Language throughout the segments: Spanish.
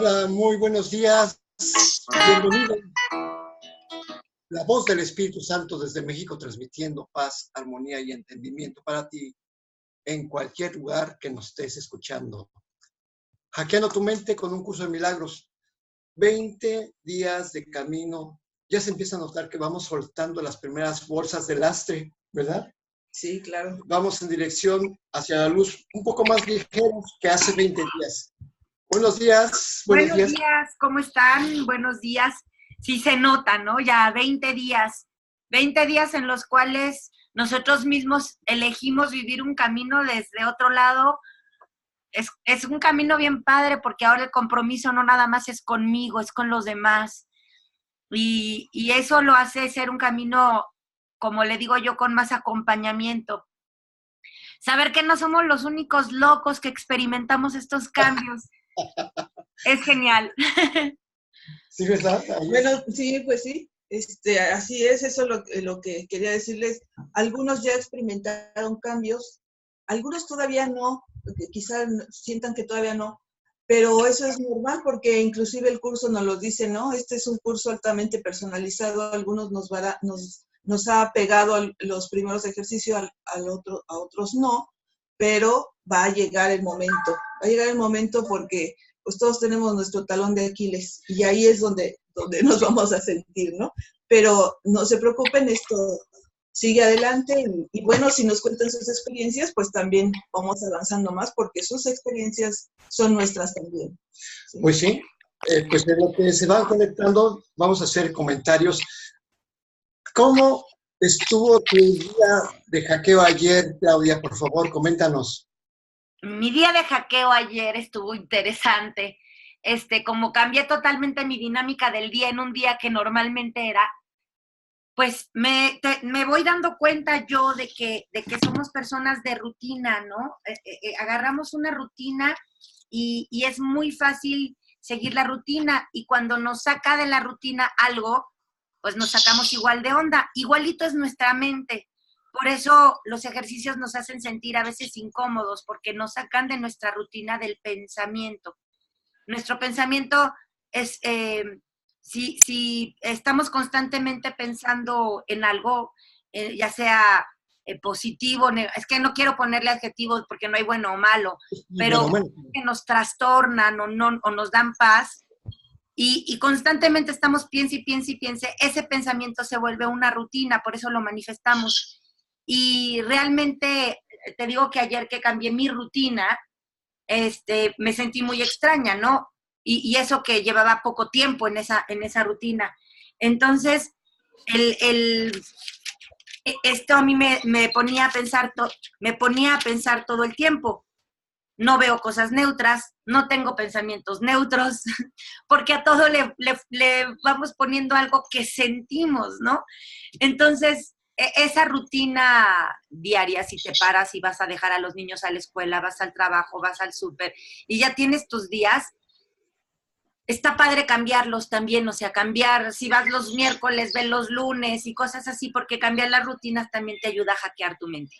Hola, muy buenos días. Bienvenido. La voz del Espíritu Santo desde México transmitiendo paz, armonía y entendimiento para ti en cualquier lugar que nos estés escuchando. Hackeando tu mente con un curso de milagros. 20 días de camino. Ya se empieza a notar que vamos soltando las primeras bolsas de lastre, ¿verdad? Sí, claro. Vamos en dirección hacia la luz un poco más ligeros que hace 20 días. Buenos días. Buenos días, ¿cómo están? Buenos días. Sí se nota, ¿no? Ya 20 días. 20 días en los cuales nosotros mismos elegimos vivir un camino desde otro lado. Es un camino bien padre porque ahora el compromiso no nada más es conmigo, es con los demás. Y eso lo hace ser un camino, como le digo yo, con más acompañamiento. Saber que no somos los únicos locos que experimentamos estos cambios. Es genial. Sí, ¿verdad? Bueno, sí, pues sí. Así es, eso es lo que quería decirles. Algunos ya experimentaron cambios, algunos todavía no, quizás sientan que todavía no, pero eso es normal porque inclusive el curso nos lo dice, ¿no? Este es un curso altamente personalizado, algunos nos ha pegado los primeros ejercicios, a otros no, pero va a llegar el momento porque pues todos tenemos nuestro talón de Aquiles y ahí es donde nos vamos a sentir, ¿no? Pero no se preocupen, esto sigue adelante y bueno, si nos cuentan sus experiencias, pues también vamos avanzando más porque sus experiencias son nuestras también. ¿Sí? Pues sí, pues de lo que se van conectando, vamos a hacer comentarios. ¿Cómo estuvo tu día de hackeo ayer, Claudia? Por favor, coméntanos. Mi día de hackeo ayer estuvo interesante. Como cambié totalmente mi dinámica del día en un día que normalmente era, pues me voy dando cuenta yo de que somos personas de rutina, ¿no? Agarramos una rutina y es muy fácil seguir la rutina y cuando nos saca de la rutina algo, pues nos sacamos igual de onda. Igualito es nuestra mente. Por eso los ejercicios nos hacen sentir a veces incómodos porque nos sacan de nuestra rutina del pensamiento. Nuestro pensamiento es, si estamos constantemente pensando en algo, ya sea positivo, es que no quiero ponerle adjetivos porque no hay bueno o malo, pero que nos trastornan o nos dan paz, y constantemente estamos piense y piense y piense, ese pensamiento se vuelve una rutina, por eso lo manifestamos. Y realmente, te digo que ayer que cambié mi rutina, me sentí muy extraña, ¿no? Y eso que llevaba poco tiempo en esa rutina. Entonces, esto a mí me ponía a pensar todo el tiempo. No veo cosas neutras, no tengo pensamientos neutros, porque a todo le vamos poniendo algo que sentimos, ¿no? Entonces, esa rutina diaria, si te paras y vas a dejar a los niños a la escuela, vas al trabajo, vas al súper y ya tienes tus días, está padre cambiarlos también, o sea, cambiar, si vas los miércoles, ven los lunes y cosas así, porque cambiar las rutinas también te ayuda a hackear tu mente.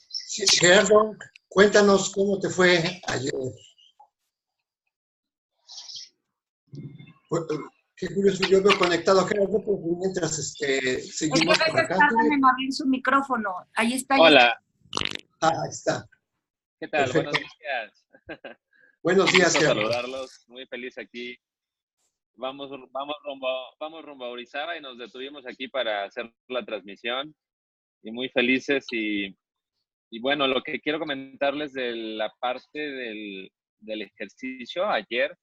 Sí, Gerardo, cuéntanos cómo te fue ayer. Qué curioso, yo veo conectado a Gerardo, pues mientras seguimos por acá. Tardan en abrir su micrófono. Ahí está. Hola. Ahí está. ¿Qué tal? Perfecto. Buenos días. Buenos días, Gerardo. Saludarlos, muy feliz aquí. Vamos rumbo a Orizaba y nos detuvimos aquí para hacer la transmisión y muy felices y bueno, lo que quiero comentarles de la parte del ejercicio ayer,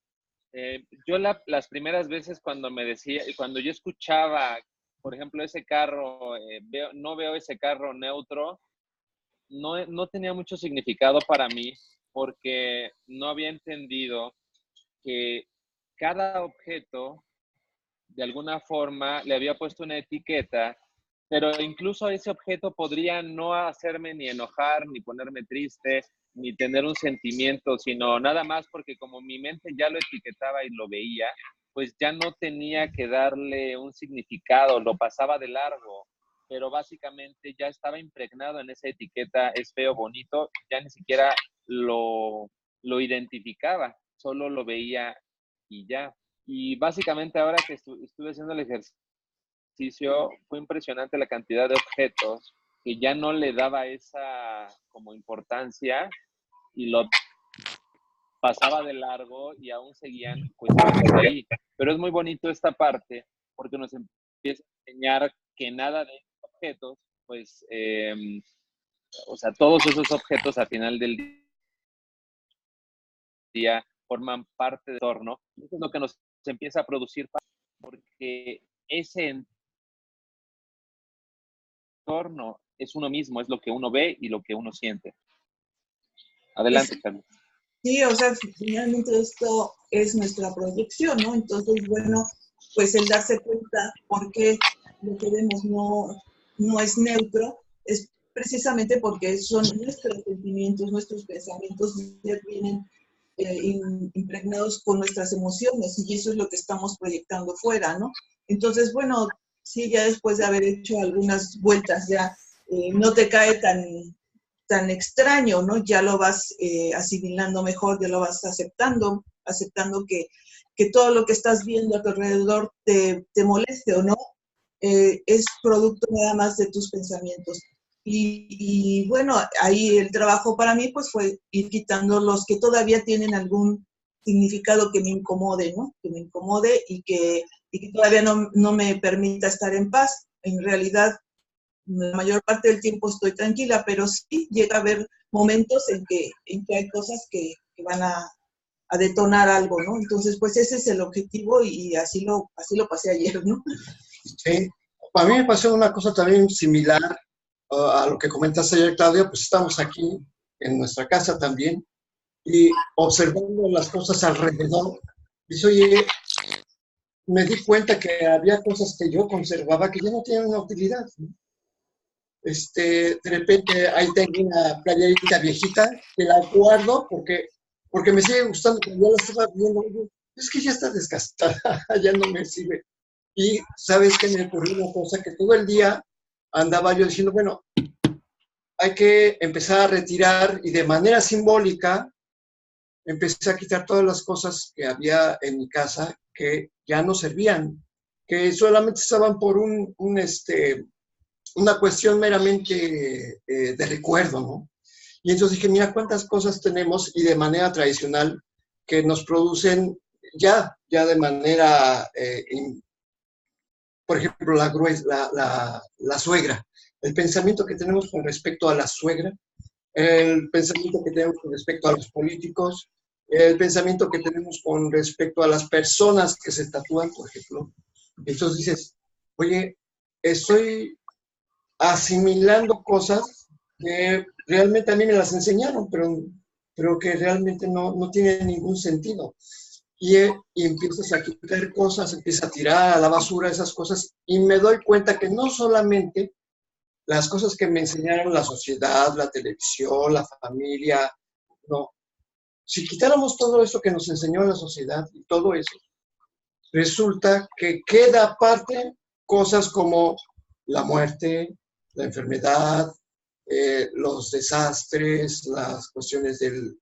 yo las primeras veces cuando yo escuchaba, por ejemplo, ese carro, no veo ese carro neutro, no tenía mucho significado para mí porque no había entendido que cada objeto de alguna forma le había puesto una etiqueta, pero incluso ese objeto podría no hacerme ni enojar, ni ponerme triste, ni tener un sentimiento, sino nada más porque como mi mente ya lo etiquetaba y lo veía, pues ya no tenía que darle un significado, lo pasaba de largo, pero básicamente ya estaba impregnado en esa etiqueta, es feo, bonito, ya ni siquiera lo identificaba, solo lo veía y ya. Y básicamente ahora que estuve haciendo el ejercicio, fue impresionante la cantidad de objetos que ya no le daba esa como importancia y lo pasaba de largo y aún seguían cuestiones ahí. Pero es muy bonito esta parte porque nos empieza a enseñar que nada de estos objetos, pues, o sea, todos esos objetos al final del día forman parte del entorno. Eso es lo que nos empieza a producir, porque ese entorno es uno mismo, es lo que uno ve y lo que uno siente. Adelante, Carlos. Sí, o sea, finalmente esto es nuestra proyección, ¿no? Entonces, bueno, pues el darse cuenta por qué lo que vemos no es neutro, es precisamente porque son nuestros sentimientos, nuestros pensamientos ya vienen impregnados con nuestras emociones y eso es lo que estamos proyectando fuera, ¿no? Entonces, bueno, sí, ya después de haber hecho algunas vueltas ya no te cae tan extraño, ¿no? Ya lo vas asimilando mejor, ya lo vas aceptando que todo lo que estás viendo a tu alrededor te moleste o no, es producto nada más de tus pensamientos. Y bueno, ahí el trabajo para mí pues fue ir quitando los que todavía tienen algún significado que me incomode, ¿no? Que me incomode y que todavía no me permita estar en paz. En realidad, la mayor parte del tiempo estoy tranquila, pero sí llega a haber momentos en que hay cosas que van a detonar algo, ¿no? Entonces, pues ese es el objetivo y así lo pasé ayer, ¿no? Sí, a mí me pasó una cosa también similar a lo que comentaste ayer, Claudia, pues estamos aquí en nuestra casa también y observando las cosas alrededor. Y oye, me di cuenta que había cosas que yo conservaba que ya no tienen una utilidad, ¿no? De repente ahí tengo una playerita viejita que la guardo porque me sigue gustando, pero yo la estaba viendo, es que ya está desgastada, ya no me sirve. Y sabes que me ocurrió una cosa, que todo el día andaba yo diciendo, bueno, hay que empezar a retirar y de manera simbólica empecé a quitar todas las cosas que había en mi casa que ya no servían, que solamente estaban por una cuestión meramente de recuerdo, ¿no? Y entonces dije, mira cuántas cosas tenemos y de manera tradicional que nos producen ya de manera, por ejemplo, la suegra, el pensamiento que tenemos con respecto a la suegra, el pensamiento que tenemos con respecto a los políticos, el pensamiento que tenemos con respecto a las personas que se tatúan, por ejemplo. Entonces dices, oye, estoy asimilando cosas que realmente a mí me las enseñaron, pero que realmente no tienen ningún sentido. Y empiezas a quitar cosas, empiezas a tirar a la basura esas cosas y me doy cuenta que no solamente las cosas que me enseñaron la sociedad, la televisión, la familia, no. Si quitáramos todo eso que nos enseñó la sociedad y todo eso, resulta que queda aparte cosas como la muerte, la enfermedad, los desastres, las cuestiones de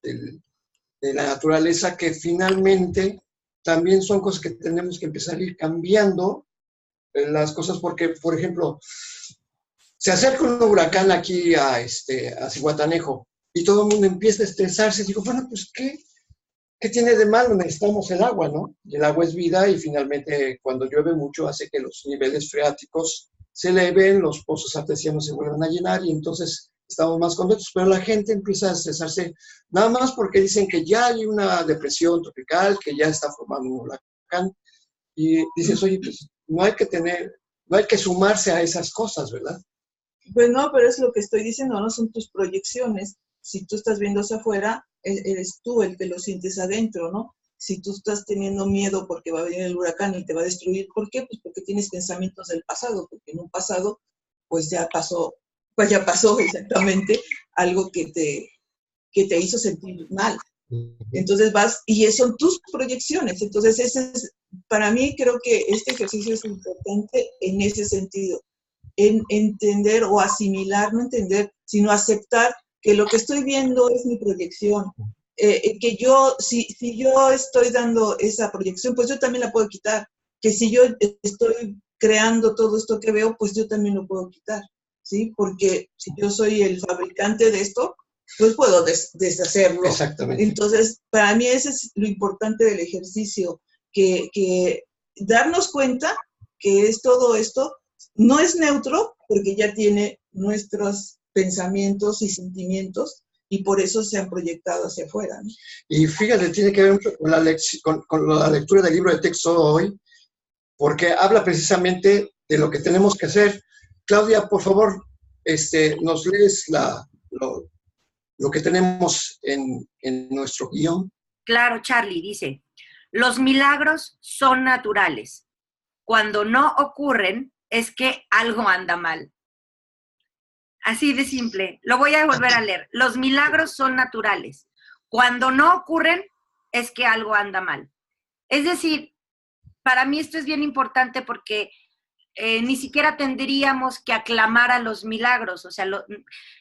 la naturaleza, que finalmente también son cosas que tenemos que empezar a ir cambiando las cosas, porque, por ejemplo, se acerca un huracán aquí a Zihuatanejo y todo el mundo empieza a estresarse. Digo, bueno, pues, ¿qué tiene de malo? Necesitamos el agua, ¿no? Y el agua es vida y finalmente cuando llueve mucho hace que los niveles freáticos se eleven, los pozos artesianos se vuelvan a llenar y entonces estamos más contentos. Pero la gente empieza a estresarse nada más porque dicen que ya hay una depresión tropical, que ya está formando un huracán y dices, oye, pues no hay que sumarse a esas cosas, ¿verdad? Pues no, pero es lo que estoy diciendo, no son tus proyecciones. Si tú estás viendo hacia afuera, eres tú el que lo sientes adentro, ¿no? Si tú estás teniendo miedo porque va a venir el huracán y te va a destruir, ¿por qué? Pues porque tienes pensamientos del pasado, porque en un pasado, pues ya pasó exactamente algo que te hizo sentir mal. Entonces vas, y son tus proyecciones. Entonces, para mí creo que este ejercicio es importante en ese sentido, en entender o asimilar, no entender, sino aceptar que lo que estoy viendo es mi proyección que yo, si yo estoy dando esa proyección, pues yo también la puedo quitar. Que si yo estoy creando todo esto que veo, pues yo también lo puedo quitar, ¿sí? Porque si yo soy el fabricante de esto, pues puedo deshacerlo. Exactamente. Entonces, para mí ese es lo importante del ejercicio, que darnos cuenta que es todo esto, no es neutro, porque ya tiene nuestros pensamientos y sentimientos, y por eso se han proyectado hacia afuera, ¿no? Y fíjate, tiene que ver mucho con la lectura del libro de texto hoy, porque habla precisamente de lo que tenemos que hacer. Claudia, por favor, nos lees lo que tenemos en nuestro guión. Claro, Charlie dice, los milagros son naturales. Cuando no ocurren, es que algo anda mal. Así de simple. Lo voy a volver a leer. Los milagros son naturales. Cuando no ocurren, es que algo anda mal. Es decir, para mí esto es bien importante porque ni siquiera tendríamos que aclamar a los milagros. O sea,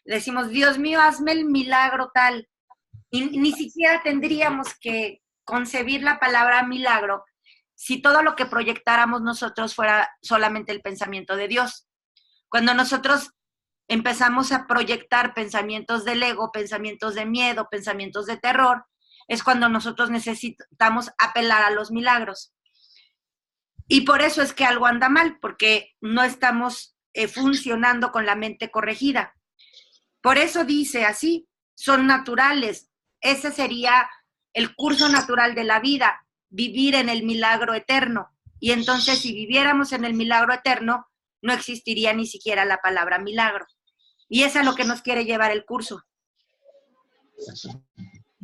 decimos, Dios mío, hazme el milagro tal. Y ni siquiera tendríamos que concebir la palabra milagro si todo lo que proyectáramos nosotros fuera solamente el pensamiento de Dios. Cuando nosotros empezamos a proyectar pensamientos del ego, pensamientos de miedo, pensamientos de terror, es cuando nosotros necesitamos apelar a los milagros. Y por eso es que algo anda mal, porque no estamos funcionando con la mente corregida. Por eso dice así, son naturales. Ese sería el curso natural de la vida, vivir en el milagro eterno. Y entonces, si viviéramos en el milagro eterno, no existiría ni siquiera la palabra milagro. Y es a lo que nos quiere llevar el curso.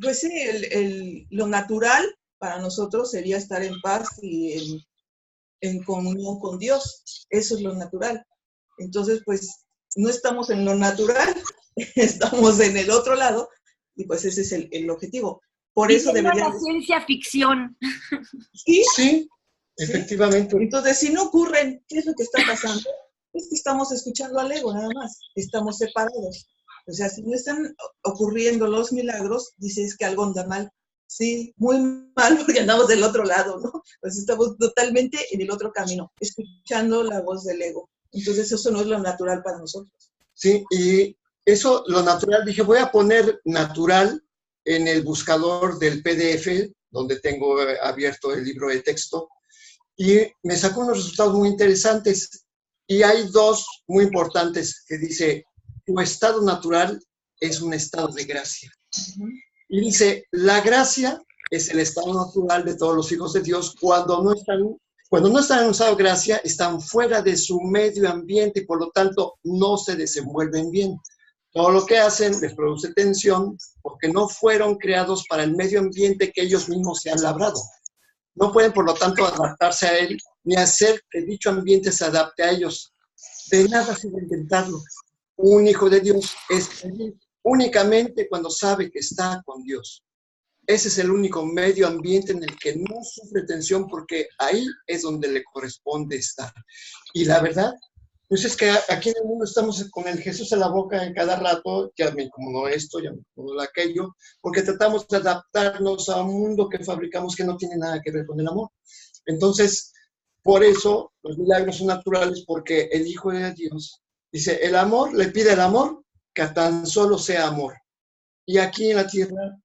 Pues sí, lo natural para nosotros sería estar en paz y en comunión con Dios. Eso es lo natural. Entonces, pues, no estamos en lo natural, estamos en el otro lado, y pues ese es el objetivo. Por eso debería... la ciencia ficción. Sí, sí, efectivamente. Entonces, si no ocurren, ¿qué es lo que está pasando? Es que estamos escuchando al ego, nada más. Estamos separados. O sea, si no están ocurriendo los milagros, dices que algo anda mal. Sí, muy mal porque andamos del otro lado, ¿no? Pues estamos totalmente en el otro camino, escuchando la voz del ego. Entonces, eso no es lo natural para nosotros. Sí, y eso, lo natural, dije, voy a poner natural en el buscador del PDF, donde tengo abierto el libro de texto, y me sacó unos resultados muy interesantes. Y hay dos muy importantes que dice, tu estado natural es un estado de gracia. Y dice, la gracia es el estado natural de todos los hijos de Dios cuando no están en un estado de gracia, están fuera de su medio ambiente y por lo tanto no se desenvuelven bien. Todo lo que hacen les produce tensión porque no fueron creados para el medio ambiente que ellos mismos se han labrado. No pueden, por lo tanto, adaptarse a él ni hacer que dicho ambiente se adapte a ellos. De nada sirve intentarlo. Un hijo de Dios es feliz únicamente cuando sabe que está con Dios. Ese es el único medio ambiente en el que no sufre tensión porque ahí es donde le corresponde estar. Y la verdad, pues es que aquí en el mundo estamos con el Jesús en la boca en cada rato, ya me incomodó esto, ya me incomodó aquello, porque tratamos de adaptarnos a un mundo que fabricamos que no tiene nada que ver con el amor. Entonces, por eso los milagros son naturales, porque el Hijo de Dios dice, el amor le pide el amor que tan solo sea amor. Y aquí en la tierra,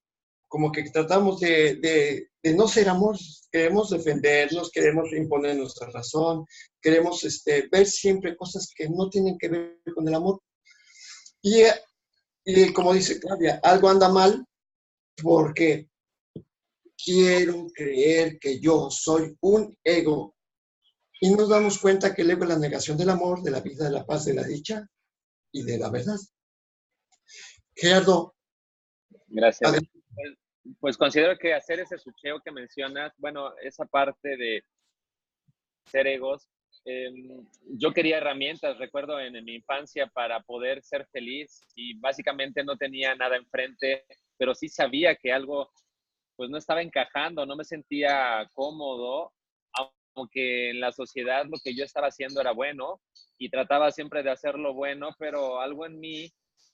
como que tratamos de no ser amor, queremos defendernos, queremos imponer nuestra razón, queremos ver siempre cosas que no tienen que ver con el amor. Y como dice Claudia, algo anda mal porque quiero creer que yo soy un ego. Y nos damos cuenta que el ego es la negación del amor, de la vida, de la paz, de la dicha y de la verdad. Gerardo. Gracias. Pues considero que hacer ese switcheo que mencionas, bueno, esa parte de ser egos, yo quería herramientas, recuerdo en mi infancia, para poder ser feliz y básicamente no tenía nada enfrente, pero sí sabía que algo pues no estaba encajando, no me sentía cómodo, aunque en la sociedad lo que yo estaba haciendo era bueno y trataba siempre de hacerlo bueno, pero algo en mí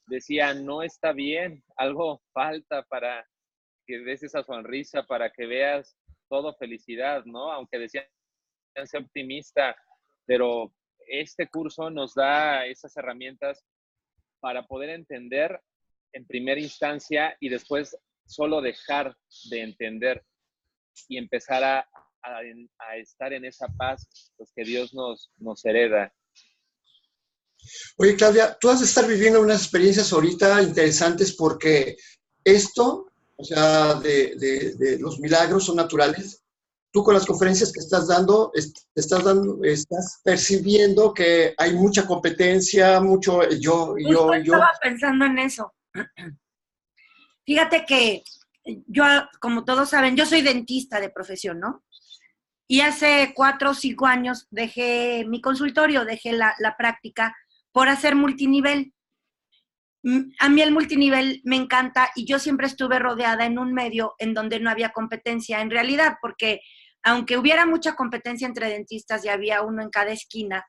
decía, no está bien, algo falta para que des esa sonrisa, para que veas todo felicidad, ¿no? Aunque decían, ser optimista, pero este curso nos da esas herramientas para poder entender en primera instancia y después solo dejar de entender y empezar a estar en esa paz pues, que Dios nos hereda. Oye, Claudia, tú has de estar viviendo unas experiencias ahorita interesantes porque esto, o sea, de los milagros son naturales. Tú con las conferencias que estás percibiendo que hay mucha competencia, mucho yo. Estaba pensando en eso. Fíjate que yo, como todos saben, yo soy dentista de profesión, ¿no? Y hace 4 o 5 años dejé mi consultorio, dejé la práctica por hacer multinivel. A mí el multinivel me encanta y yo siempre estuve rodeada en un medio en donde no había competencia en realidad, porque aunque hubiera mucha competencia entre dentistas y había uno en cada esquina,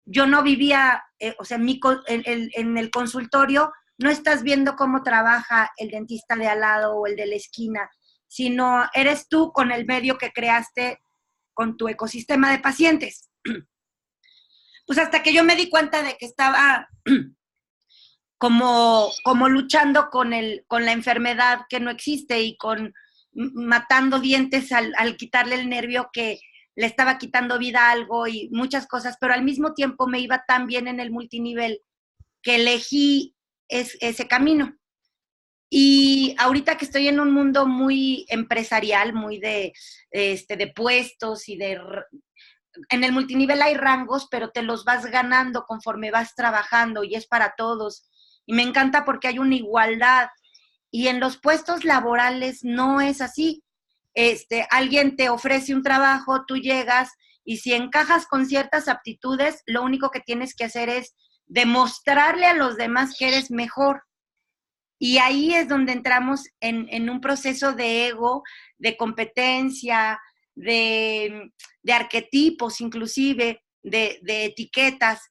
yo no vivía, o sea, en el consultorio no estás viendo cómo trabaja el dentista de al lado o el de la esquina, sino eres tú con el medio que creaste con tu ecosistema de pacientes. Pues hasta que yo me di cuenta de que estaba como luchando con la enfermedad que no existe y matando dientes al quitarle el nervio que le estaba quitando vida a algo y muchas cosas, pero al mismo tiempo me iba tan bien en el multinivel que elegí ese camino. Y ahorita que estoy en un mundo muy empresarial, muy de puestos y en el multinivel hay rangos, pero te los vas ganando conforme vas trabajando y es para todos. Y me encanta porque hay una igualdad. Y en los puestos laborales no es así. Alguien te ofrece un trabajo, tú llegas y si encajas con ciertas aptitudes, lo único que tienes que hacer es demostrarle a los demás que eres mejor. Y ahí es donde entramos en un proceso de ego, de competencia, de arquetipos inclusive, de etiquetas.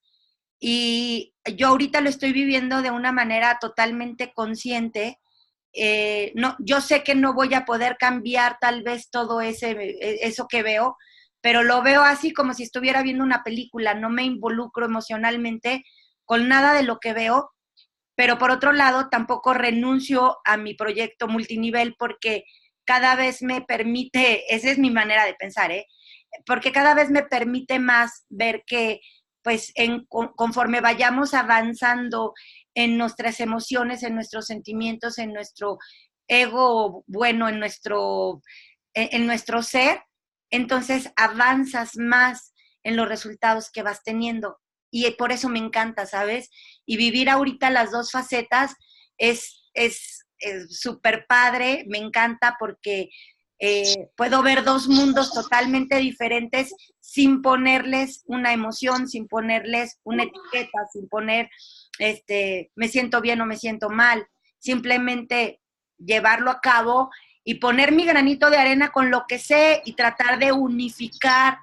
Y yo ahorita lo estoy viviendo de una manera totalmente consciente. No, yo sé que no voy a poder cambiar tal vez todo eso que veo, pero lo veo así como si estuviera viendo una película, no me involucro emocionalmente con nada de lo que veo, pero por otro lado tampoco renuncio a mi proyecto multinivel porque cada vez me permite, esa es mi manera de pensar, porque cada vez me permite más ver que pues conforme vayamos avanzando en nuestras emociones, en nuestros sentimientos, en nuestro ego bueno, en nuestro ser, entonces avanzas más en los resultados que vas teniendo. Y por eso me encanta, ¿sabes? Y vivir ahorita las dos facetas es súper padre, me encanta porque puedo ver dos mundos totalmente diferentes sin ponerles una emoción, sin ponerles una etiqueta, sin poner me siento bien o me siento mal, simplemente llevarlo a cabo y poner mi granito de arena con lo que sé y tratar de unificar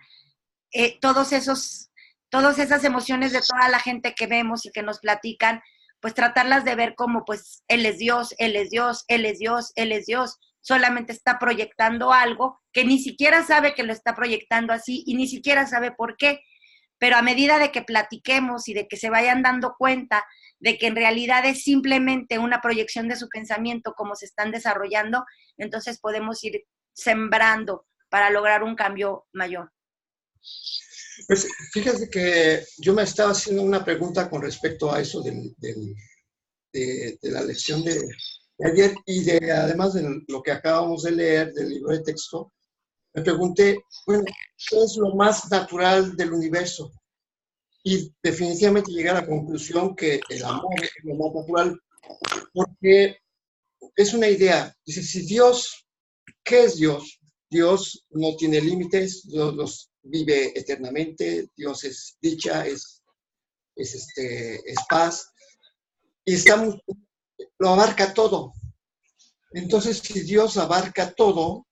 todas esas emociones de toda la gente que vemos y que nos platican, pues tratarlas de ver como pues Él es Dios, Él es Dios, Él es Dios, Él es Dios, solamente está proyectando algo que ni siquiera sabe que lo está proyectando así y ni siquiera sabe por qué, pero a medida de que platiquemos y de que se vayan dando cuenta de que en realidad es simplemente una proyección de su pensamiento como se están desarrollando, entonces podemos ir sembrando para lograr un cambio mayor. Pues fíjate que yo me estaba haciendo una pregunta con respecto a eso de la lección de ayer y además de lo que acabamos de leer del libro de texto. Me pregunté, bueno, ¿qué es lo más natural del universo? Y definitivamente llegué a la conclusión que el amor es lo más natural, porque es una idea. Dice, si Dios, ¿qué es Dios? Dios no tiene límites, Dios vive eternamente, Dios es dicha, es paz, y lo abarca todo. Entonces, si Dios abarca todo,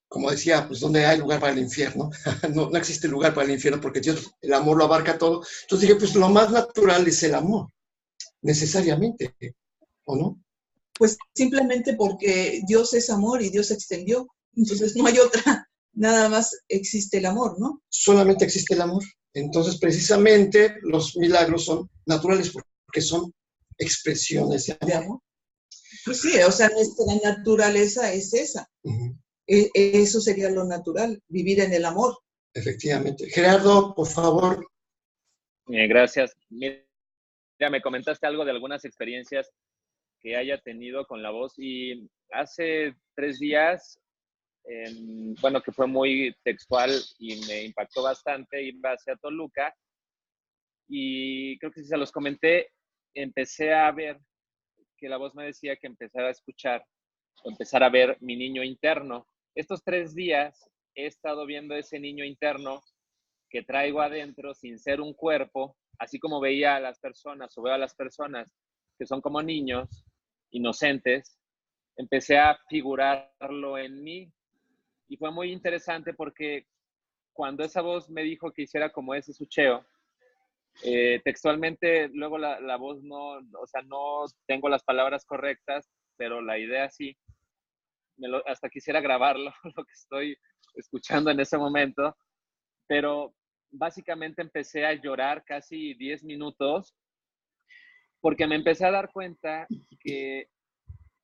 como decía, pues ¿dónde hay lugar para el infierno? No existe lugar para el infierno porque Dios, el amor lo abarca todo. Entonces dije, pues lo más natural es el amor, necesariamente, ¿o no? Pues simplemente porque Dios es amor y Dios se extendió. Entonces no hay otra, nada más existe el amor, ¿no? Solamente existe el amor. Entonces, precisamente, los milagros son naturales porque son expresiones de De amor. amor. Pues sí, o sea, nuestra naturaleza es esa. Ujú. Eso sería lo natural, vivir en el amor. Efectivamente. Gerardo, por favor. Gracias. Mira, me comentaste algo de algunas experiencias que haya tenido con la voz y hace 3 días, bueno, que fue muy textual y me impactó bastante, iba hacia Toluca y creo que si se los comenté, empecé a ver que la voz me decía que empezara a escuchar o empezar a ver mi niño interno. Estos 3 días he estado viendo ese niño interno que traigo adentro sin ser un cuerpo, así como veía a las personas o veo a las personas que son como niños inocentes, empecé a figurarlo en mí y fue muy interesante porque cuando esa voz me dijo que hiciera como ese sucheo, textualmente luego la voz no, o sea, no tengo las palabras correctas, pero la idea sí, hasta quisiera grabarlo, lo que estoy escuchando en ese momento, pero básicamente empecé a llorar casi 10 minutos porque me empecé a dar cuenta que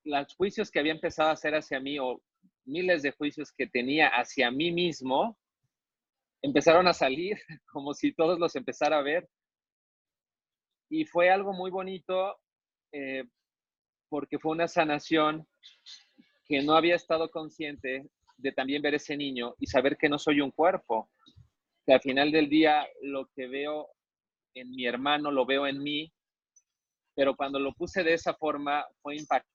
los juicios que había empezado a hacer hacia mí o miles de juicios que tenía hacia mí mismo empezaron a salir como si todos los empezara a ver. Y fue algo muy bonito eh, porque fue una sanación que no había estado consciente de también ver ese niño y saber que no soy un cuerpo, que al final del día lo que veo en mi hermano lo veo en mí, pero cuando lo puse de esa forma fue impactante.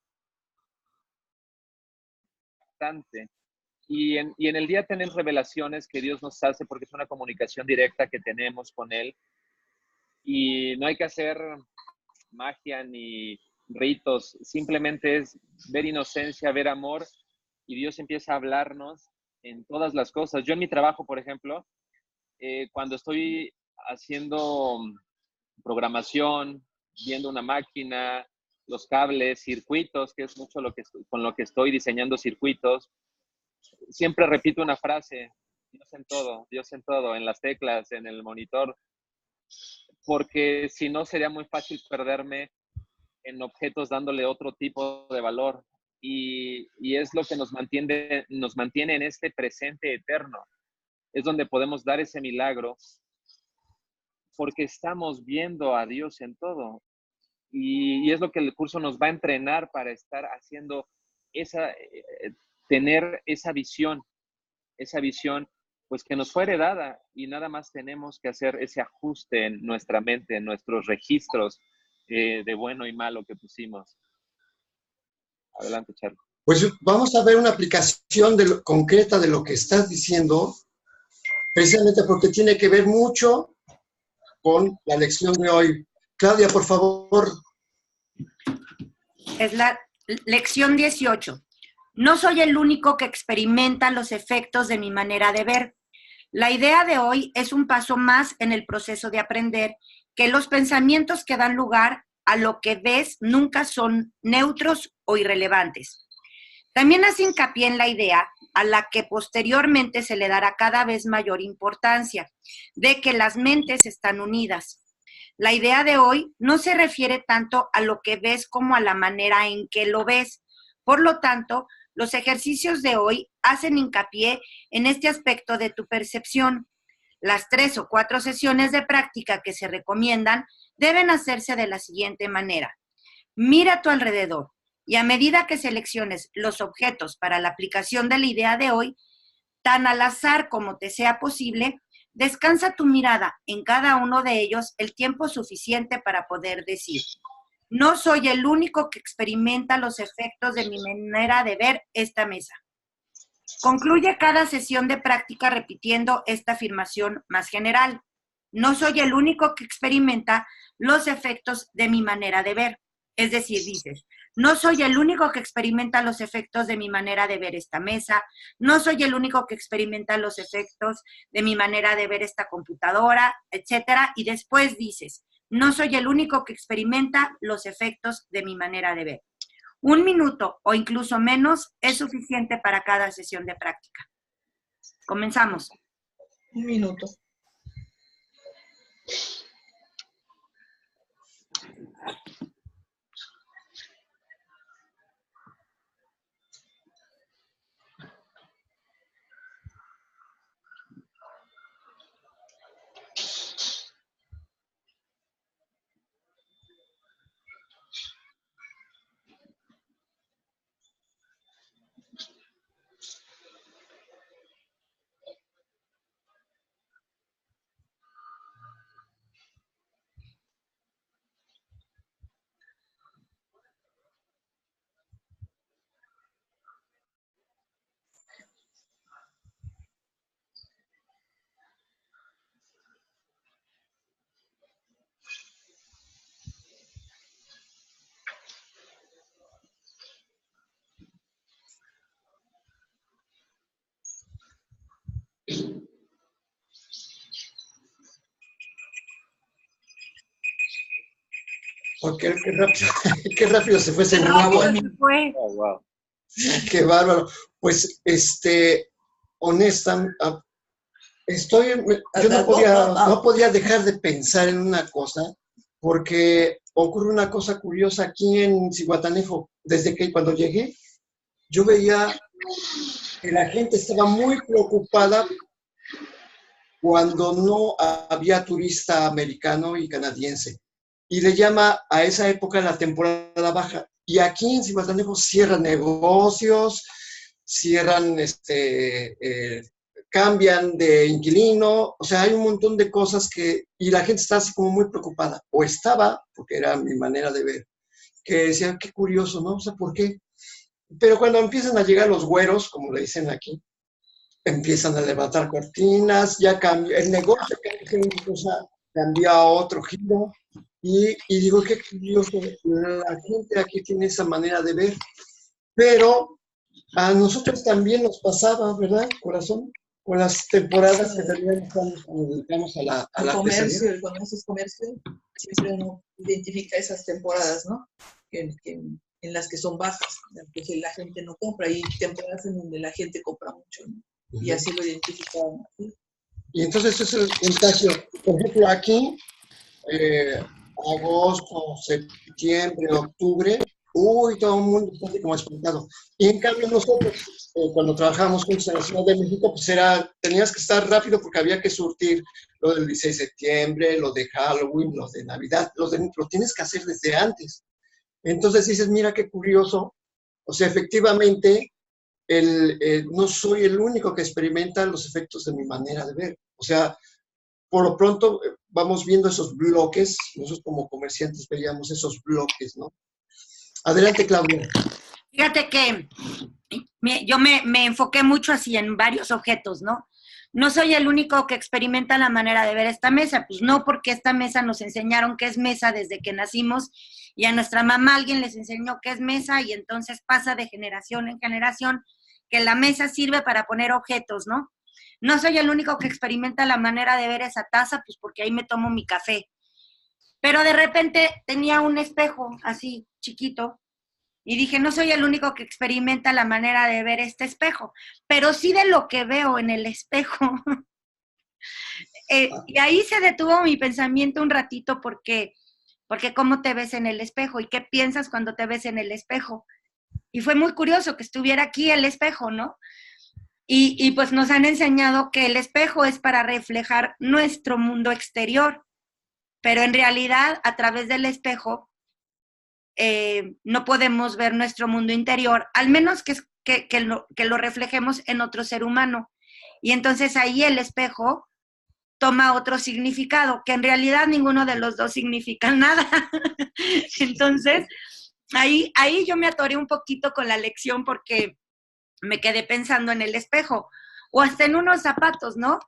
Y en el día tener revelaciones que Dios nos hace porque es una comunicación directa que tenemos con Él y no hay que hacer magia ni ritos, simplemente es ver inocencia, ver amor y Dios empieza a hablarnos en todas las cosas. Yo en mi trabajo, por ejemplo, cuando estoy haciendo programación, viendo una máquina, los cables, circuitos, que es mucho con lo que estoy diseñando circuitos, siempre repito una frase: Dios en todo, en las teclas, en el monitor, porque si no sería muy fácil perderme en objetos dándole otro tipo de valor. Y es lo que nos mantiene en este presente eterno. Es donde podemos dar ese milagro porque estamos viendo a Dios en todo. Y es lo que el curso nos va a entrenar para estar haciendo tener esa visión, pues que nos fue heredada y nada más tenemos que hacer ese ajuste en nuestra mente, en nuestros registros de bueno y malo que pusimos. Adelante, Charlie. Pues vamos a ver una aplicación concreta de lo que estás diciendo, precisamente porque tiene que ver mucho con la lección de hoy. Claudia, por favor. Es la lección 18. No soy el único que experimenta los efectos de mi manera de ver. La idea de hoy es un paso más en el proceso de aprender que los pensamientos que dan lugar a lo que ves nunca son neutros o irrelevantes. También hace hincapié en la idea, a la que posteriormente se le dará cada vez mayor importancia, de que las mentes están unidas. La idea de hoy no se refiere tanto a lo que ves como a la manera en que lo ves. Por lo tanto, los ejercicios de hoy hacen hincapié en este aspecto de tu percepción. Las 3 o 4 sesiones de práctica que se recomiendan deben hacerse de la siguiente manera. Mira a tu alrededor y a medida que selecciones los objetos para la aplicación de la idea de hoy, tan al azar como te sea posible, descansa tu mirada en cada uno de ellos el tiempo suficiente para poder decir: no soy el único que experimenta los efectos de mi manera de ver esta mesa. Concluye cada sesión de práctica repitiendo esta afirmación más general: no soy el único que experimenta los efectos de mi manera de ver. Es decir, dices: no soy el único que experimenta los efectos de mi manera de ver esta mesa, no soy el único que experimenta los efectos de mi manera de ver esta computadora, etcétera. Y después dices: no soy el único que experimenta los efectos de mi manera de ver. 1 minuto o incluso menos es suficiente para cada sesión de práctica. Comenzamos. 1 minuto. Porque qué rápido se fue ese minuto. Oh, wow. Qué bárbaro. Pues, honesta, yo no podía dejar de pensar en una cosa, porque ocurre una cosa curiosa aquí en Zihuatanejo. Desde que cuando llegué, yo veía que la gente estaba muy preocupada cuando no había turista americano y canadiense. Y le llama a esa época la temporada baja. Y aquí en Zihuatanejo cierran negocios, cierran, cambian de inquilino, o sea, hay un montón de cosas y la gente está así como muy preocupada. O estaba, porque era mi manera de ver, que decía, qué curioso, ¿no? O sea, ¿por qué? Pero cuando empiezan a llegar los güeros, como le dicen aquí, empiezan a levantar cortinas, ya cambia, el negocio cambia a otro giro, y digo, qué curioso, la gente aquí tiene esa manera de ver, pero a nosotros también nos pasaba, ¿verdad, corazón? Con las temporadas que teníamos cuando dedicamos a la comercio, el comercio es comercio, siempre uno identifica esas temporadas, ¿no? En las que son bajas, en las que la gente no compra, y temporadas en donde la gente compra mucho, ¿no? Y así lo identificamos. ¿Sí? Y entonces es el contagio. Por ejemplo, aquí, agosto, septiembre, octubre, todo el mundo está así como espantado. Y en cambio nosotros, cuando trabajábamos juntos en la Ciudad de México, pues tenías que estar rápido porque había que surtir lo del 16 de septiembre, lo de Halloween, lo de Navidad, lo tienes que hacer desde antes. Entonces dices, mira qué curioso, o sea, efectivamente, no soy el único que experimenta los efectos de mi manera de ver. O sea, por lo pronto vamos viendo esos bloques, nosotros como comerciantes veíamos esos bloques, ¿no? Adelante, Claudia. Fíjate que yo me enfoqué mucho así en varios objetos, ¿no? No soy el único que experimenta la manera de ver esta mesa, pues no, porque esta mesa nos enseñaron que es mesa desde que nacimos y a nuestra mamá alguien les enseñó que es mesa y entonces pasa de generación en generación que la mesa sirve para poner objetos, ¿no? No soy el único que experimenta la manera de ver esa taza, pues porque ahí me tomo mi café. Pero de repente tenía un espejo así chiquito y dije, no soy el único que experimenta la manera de ver este espejo, pero sí de lo que veo en el espejo. Y ahí se detuvo mi pensamiento un ratito porque cómo te ves en el espejo y qué piensas cuando te ves en el espejo. Y fue muy curioso que estuviera aquí el espejo, ¿no? Y pues nos han enseñado que el espejo es para reflejar nuestro mundo exterior, pero en realidad a través del espejo no podemos ver nuestro mundo interior, al menos que lo reflejemos en otro ser humano. Y entonces ahí el espejo toma otro significado, que en realidad ninguno de los dos significa nada. Entonces, ahí yo me atoré un poquito con la lección porque me quedé pensando en el espejo o hasta en unos zapatos, ¿no?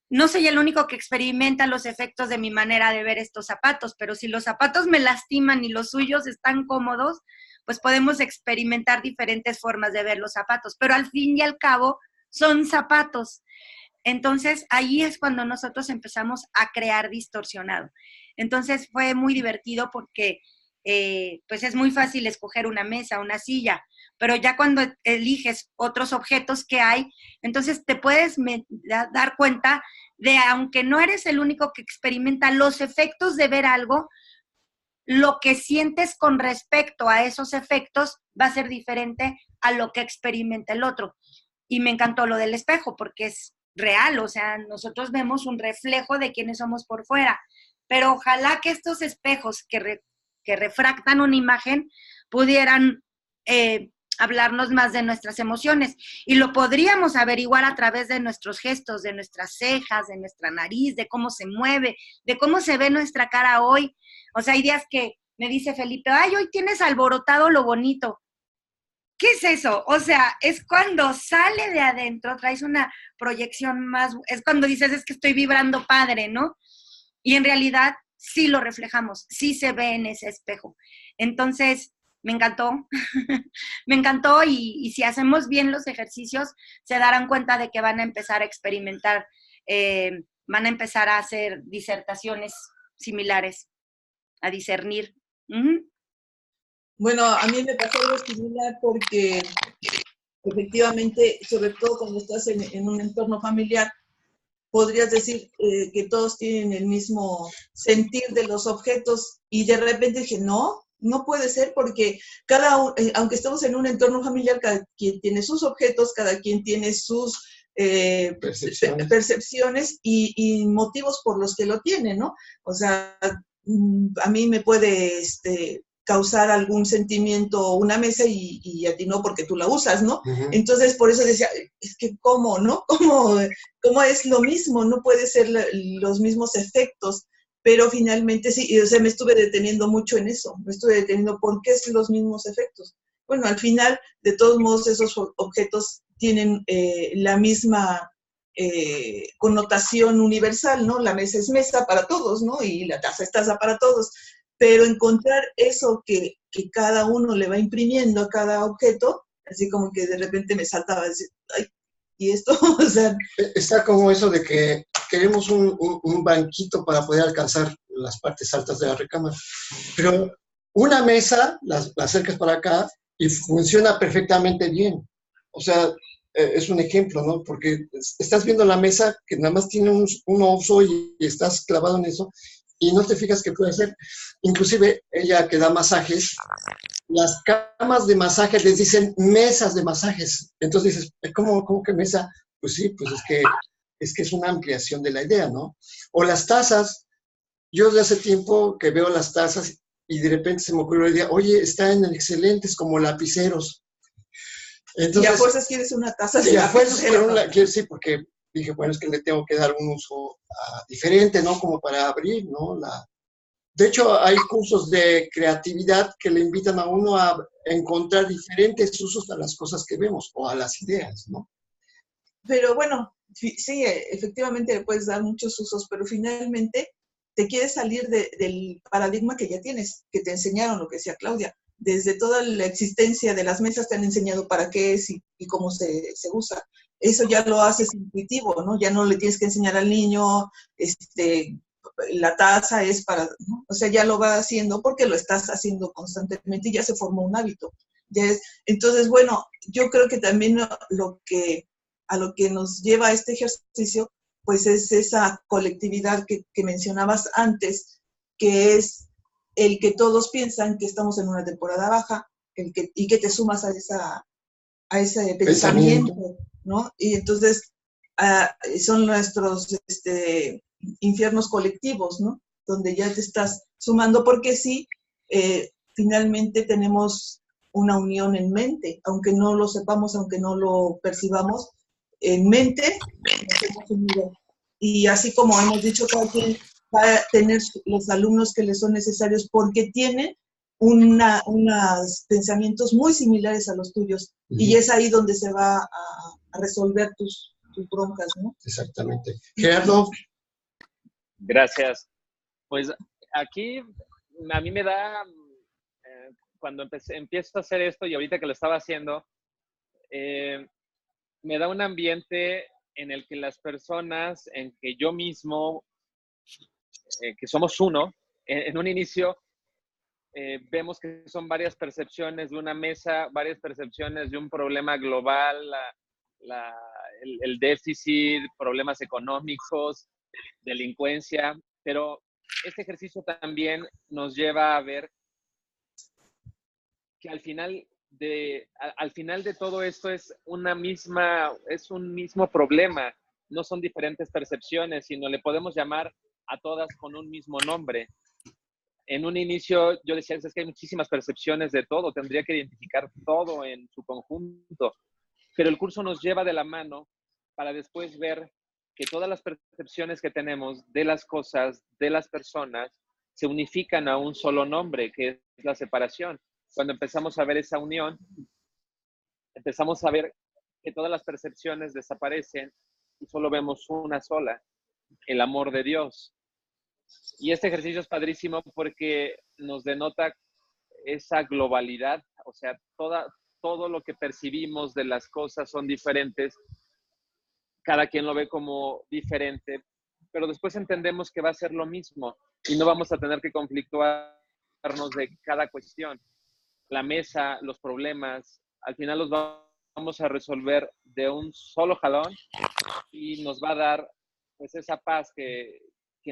No soy el único que experimenta los efectos de mi manera de ver estos zapatos, pero si los zapatos me lastiman y los suyos están cómodos, pues podemos experimentar diferentes formas de ver los zapatos, pero al fin y al cabo son zapatos. Entonces, ahí es cuando nosotros empezamos a crear distorsionado. Entonces, fue muy divertido porque pues es muy fácil escoger una mesa, una silla, pero ya cuando eliges otros objetos que hay, entonces te puedes dar cuenta de, aunque no eres el único que experimenta los efectos de ver algo, lo que sientes con respecto a esos efectos va a ser diferente a lo que experimenta el otro. Y me encantó lo del espejo, porque es real, o sea, nosotros vemos un reflejo de quiénes somos por fuera, pero ojalá que estos espejos que refractan una imagen pudieran hablarnos más de nuestras emociones, y lo podríamos averiguar a través de nuestros gestos, de nuestras cejas, de nuestra nariz, de cómo se mueve, de cómo se ve nuestra cara hoy. O sea, hay días que me dice Felipe, ay, hoy tienes alborotado lo bonito. ¿Qué es eso? O sea, es cuando sale de adentro, traes una proyección más, es cuando dices, es que estoy vibrando padre, ¿no? Y en realidad sí lo reflejamos, sí se ve en ese espejo. Entonces, me encantó, me encantó, y si hacemos bien los ejercicios, se darán cuenta de que van a empezar a experimentar, van a empezar a hacer disertaciones similares, a discernir. Bueno, a mí me pasó algo similar porque efectivamente, sobre todo cuando estás en un entorno familiar, podrías decir que todos tienen el mismo sentir de los objetos, y de repente dije, no puede ser, porque aunque estemos en un entorno familiar, cada quien tiene sus objetos, cada quien tiene sus percepciones y motivos por los que lo tiene, ¿no? O sea, a mí me puede causar algún sentimiento una mesa y a ti no, porque tú la usas, ¿no? Uh-huh. Entonces, por eso decía, es que ¿cómo, no? ¿Cómo es lo mismo? No puede ser los mismos efectos, pero finalmente sí, o sea, me estuve deteniendo mucho en eso, ¿por qué son los mismos efectos? Bueno, al final, de todos modos, esos objetos tienen la misma connotación universal, ¿no? La mesa es mesa para todos, ¿no? Y la taza es taza para todos. Pero encontrar eso que cada uno le va imprimiendo a cada objeto, así como que de repente me saltaba a decir, ay, ¿y esto? O sea, está como eso de que queremos un banquito para poder alcanzar las partes altas de la recámara. Pero una mesa la acercas para acá y funciona perfectamente bien. O sea, es un ejemplo, ¿no? Porque estás viendo la mesa que nada más tiene un uso y estás clavado en eso, y no te fijas que puede ser. Inclusive ella que da masajes, las camas de masajes les dicen mesas de masajes. Entonces dices, ¿cómo que mesa? Pues sí, pues es que es una ampliación de la idea, ¿no? O las tazas. Yo desde hace tiempo que veo las tazas y de repente se me ocurrió la idea, oye, están excelentes como lapiceros. Entonces, y a fuerzas quieres una taza de lapicero. Y a fuerzas quiero, sí, porque dije, bueno, es que le tengo que dar un uso diferente, ¿no? Como para abrir, ¿no? De hecho, hay cursos de creatividad que le invitan a uno a encontrar diferentes usos a las cosas que vemos o a las ideas, ¿no? Pero bueno, sí, efectivamente le puedes dar muchos usos, pero finalmente te quieres salir del paradigma que ya tienes, que te enseñaron, lo que decía Claudia. Desde toda la existencia de las mesas te han enseñado para qué es y cómo se usa. Eso ya lo haces intuitivo, ¿no? Ya no le tienes que enseñar al niño, la taza es para, ¿no? O sea, ya lo va haciendo porque lo estás haciendo constantemente y ya se formó un hábito. Entonces, bueno, yo creo que también a lo que nos lleva a este ejercicio, pues es esa colectividad que mencionabas antes, que es el que todos piensan que estamos en una temporada baja, y que te sumas a ese pensamiento, ¿no? Y entonces son nuestros infiernos colectivos, ¿no? Donde ya te estás sumando, porque sí, finalmente tenemos una unión en mente, aunque no lo sepamos, aunque no lo percibamos, en mente nos hemos unido. Y así como hemos dicho, cada quien va a tener los alumnos que les son necesarios porque tienen unos pensamientos muy similares a los tuyos. Uh-huh. Y es ahí donde se va a resolver tus broncas, ¿no? Exactamente. Gerardo. Gracias. Pues aquí a mí me da, cuando empiezo a hacer esto y ahorita que lo estaba haciendo, me da un ambiente en el que las personas, en que yo mismo, que somos uno, en un inicio, vemos que son varias percepciones de una mesa, varias percepciones de un problema global, el déficit, problemas económicos, delincuencia, pero este ejercicio también nos lleva a ver que al final de todo esto es un mismo problema, no son diferentes percepciones, sino le podemos llamar a todas con un mismo nombre. En un inicio yo decía, es que hay muchísimas percepciones de todo, tendría que identificar todo en su conjunto, pero el curso nos lleva de la mano para después ver que todas las percepciones que tenemos de las cosas, de las personas, se unifican a un solo nombre, que es la separación. Cuando empezamos a ver esa unión, empezamos a ver que todas las percepciones desaparecen y solo vemos una sola, el amor de Dios. Y este ejercicio es padrísimo porque nos denota esa globalidad, o sea, todo lo que percibimos de las cosas son diferentes, cada quien lo ve como diferente, pero después entendemos que va a ser lo mismo y no vamos a tener que conflictuarnos de cada cuestión. La mesa, los problemas, al final los vamos a resolver de un solo jalón y nos va a dar pues esa paz que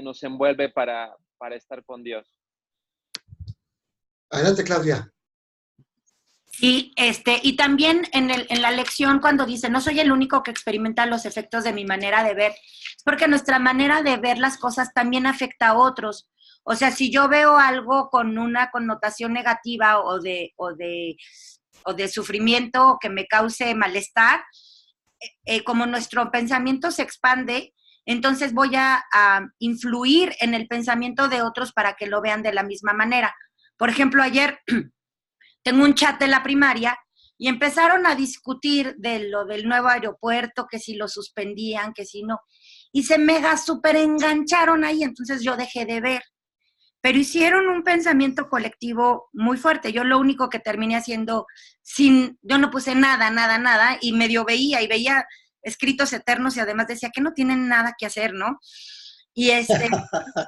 nos envuelve para estar con Dios. Adelante, Claudia. Sí, y también en la lección cuando dice, no soy el único que experimenta los efectos de mi manera de ver, es porque nuestra manera de ver las cosas también afecta a otros. O sea, si yo veo algo con una connotación negativa o de sufrimiento o que me cause malestar, como nuestro pensamiento se expande, entonces voy a influir en el pensamiento de otros para que lo vean de la misma manera. Por ejemplo, ayer tengo un chat de la primaria y empezaron a discutir de lo del nuevo aeropuerto, que si lo suspendían, que si no, y se mega súper engancharon ahí, entonces yo dejé de ver. Pero hicieron un pensamiento colectivo muy fuerte. Yo lo único que terminé haciendo, yo no puse nada, y medio veía escritos eternos y además decía que no tienen nada que hacer, ¿no? Y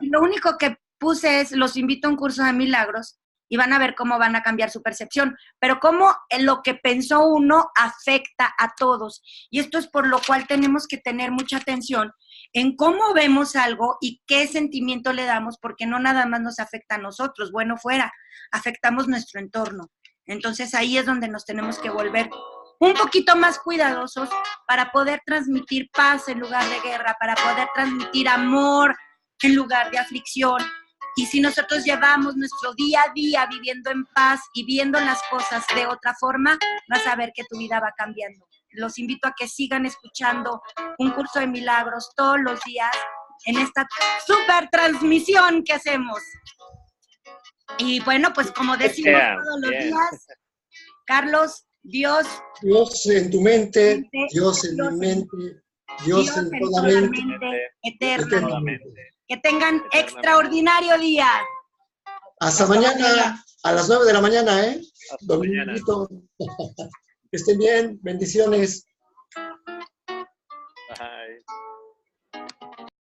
lo único que puse es, los invito a un curso de milagros y van a ver cómo van a cambiar su percepción, pero cómo lo que pensó uno afecta a todos. Y esto es por lo cual tenemos que tener mucha atención en cómo vemos algo y qué sentimiento le damos, porque no nada más nos afecta a nosotros, bueno fuera, afectamos nuestro entorno. Entonces ahí es donde nos tenemos que volver un poquito más cuidadosos para poder transmitir paz en lugar de guerra, para poder transmitir amor en lugar de aflicción. Y si nosotros llevamos nuestro día a día viviendo en paz y viendo las cosas de otra forma, vas a ver que tu vida va cambiando. Los invito a que sigan escuchando un curso de milagros todos los días en esta super transmisión que hacemos. Y bueno, pues como decimos todos los días, Carlos, Dios en tu mente, Dios en mi mente, Dios en toda mente, eternamente. Que tengan extraordinario día. Hasta mañana, a las 9 de la mañana, ¿eh? Dominguito. Que estén bien, bendiciones. Bye.